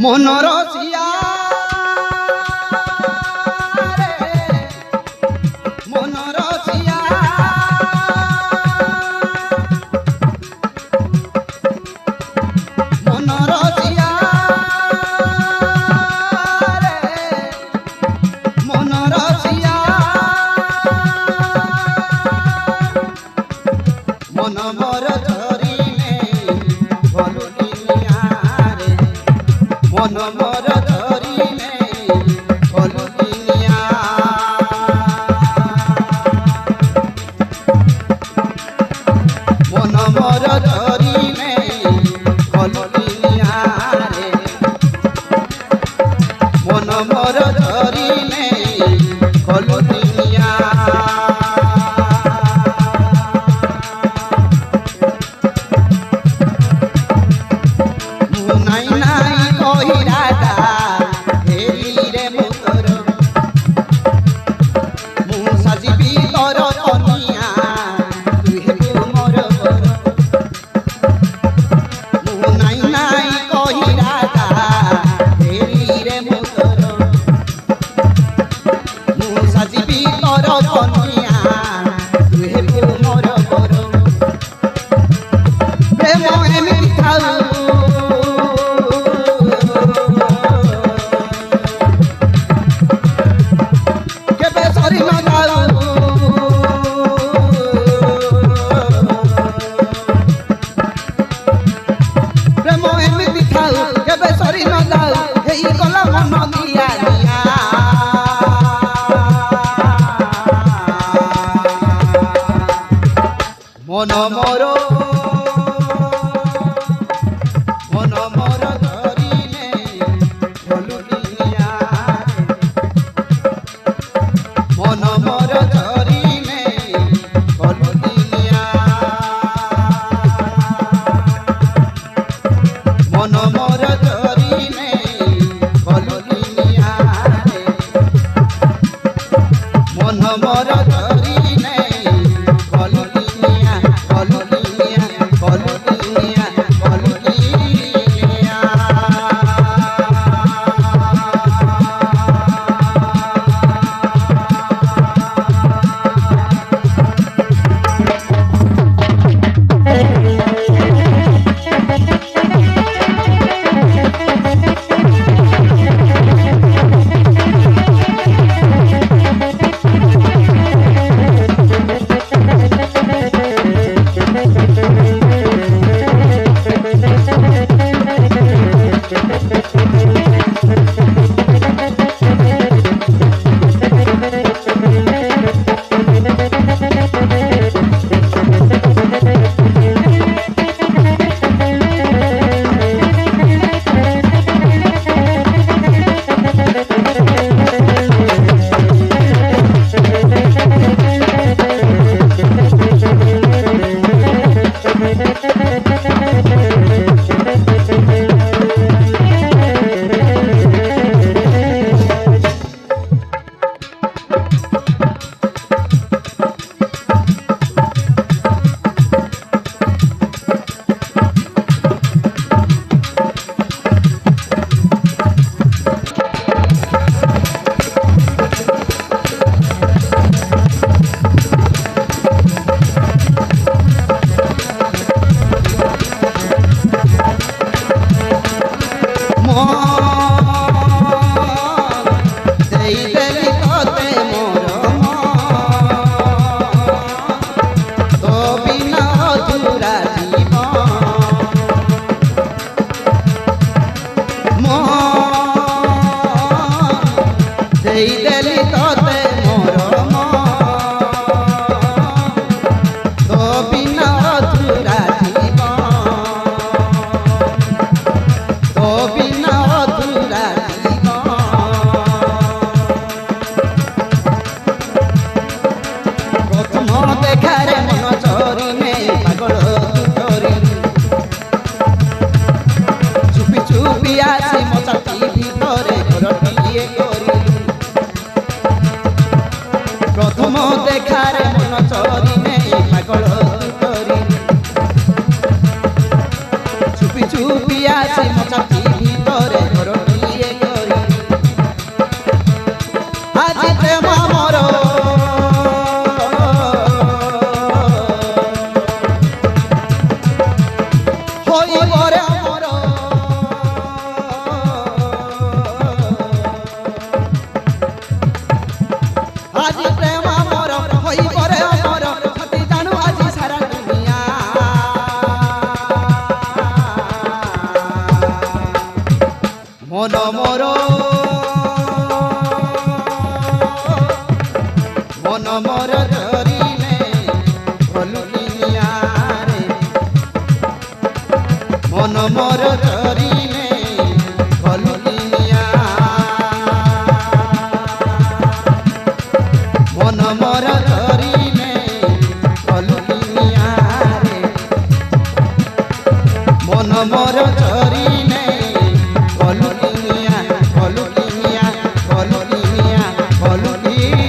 मनोरसिया मन मोर धरिने भलुनिया मन मोर धरिने भलुनिया मन मोर धरिने भलुनिया मन मोर धरिने ପିଆସି ମୋ ଛାତି ଭିତରେ ଘରଟିଏ କରିଲୁ। ପ୍ରଥମ ଦେଖାରେ ମନ ଚରି ନେଇ ପାଗଳ କରିଲୁ। ଚୁପି ଚୁପି ଆସି ମୋ ଛାତି ଭିତରେ ଘରଟିଏ କରିଲୁ। ଆଜି ପ୍ରେମ ମୋର ହୋଇବରେ ଆମର। ଆଜି ପ୍ରେମ ମୋର ହୋଇବରେ ଆମର। ଛାତି ଜାଣୁ ଆଜି ସାରା ଦୁନିଆ। ମନ ମୋର ମନ ମୋର ଧରିଲେ ଭଲୁ ନିଆରେ। ମନ ମୋର ଧରିଲେ ଭଲୁ ନିଆ। ମନ ମୋର ଧରିଲେ ଭଲୁ ନିଆରେ। ମନ ମୋର ଧରିଲେ ଭଲୁ ନିଆ ଭଲୁ ନିଆ ଭଲୁ ନିଆ ଭଲୁ ନିଆ।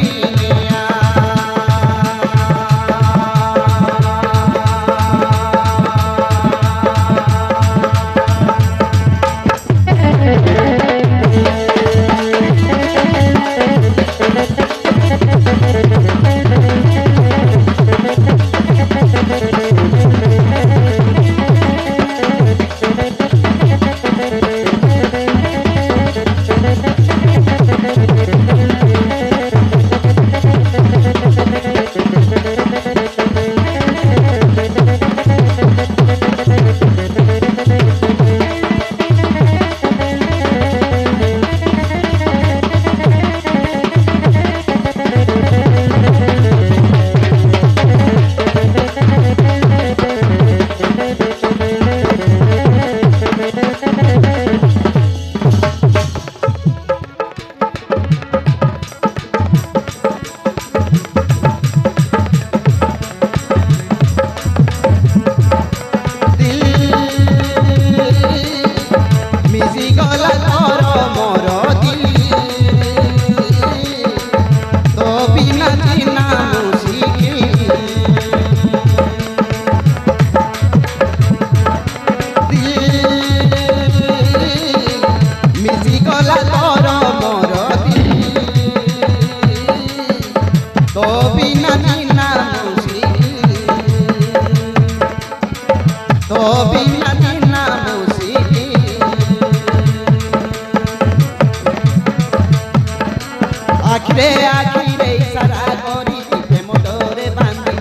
আখিরে আখিরে ইশারা করি প্রেম ডোরে বাঁধি।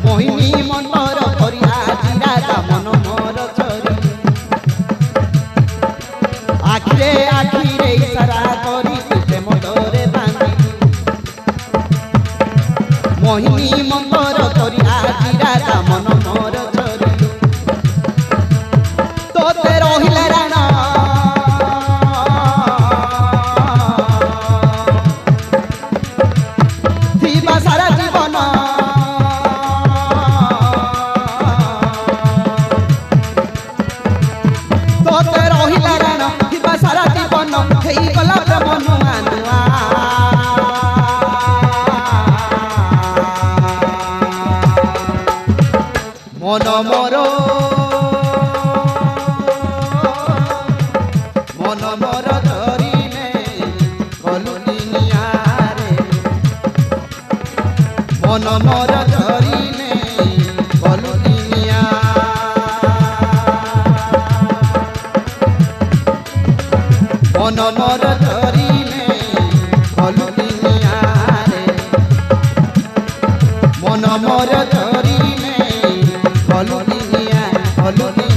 মোহিনী মন্তর করি আজি রাজা মন মোর চরি। আখিরে আখিরে ইশারা করি প্রেম ডোরে বাঁধি। মোহিনী মন্তর করি আজি রাজা মন মোর চরি। তোতে রহিলে রানা সারা জীবন। তোতে রহিলা রাণ থিবা সারা জীবন। ହେଇଗଲା ପ୍ରେମ ନୂଆ ନୂଆ। ମନ ମୋର ମନ ମୋର ଧରିଲେ ଗଲୁ ନିଆରେ। মন মোর ধরিলে ভলু নিয়া। মন মোর ধরিলে ভলু নিয়ারে। মন মোর ধরিলে ভলু নিয়া ভলু নিয়া।